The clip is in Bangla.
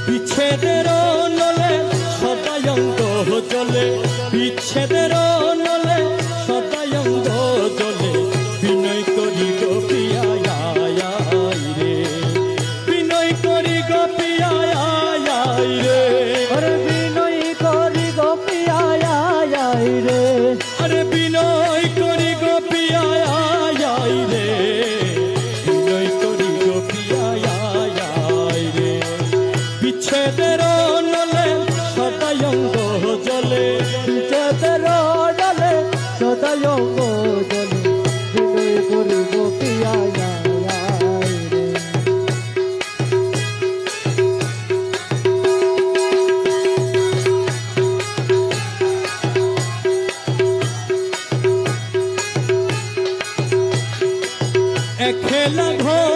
বিচ্ছেদের নলে সদাই অঙ্গ জ্বলে, বিচ্ছেদের নলে সদাই অঙ্গ জ্বলে, বিনয় করি গো প্রিয়া রে, বিনয় করি গো প্রিয়া রে, আরে বিনয় করি গো প্রিয়া রে, আরে বিনয় করি গো প্রিয়া রে, বিনয় করি গো প্রিয়া রে, বিচ্ছেদের নলে সদাই অঙ্গ জ্বলে, বিচ্ছেদের নলে সদাই অঙ্গ জ্বলে, বিনয় করি গো প্রিয়া রে। একলা ঘর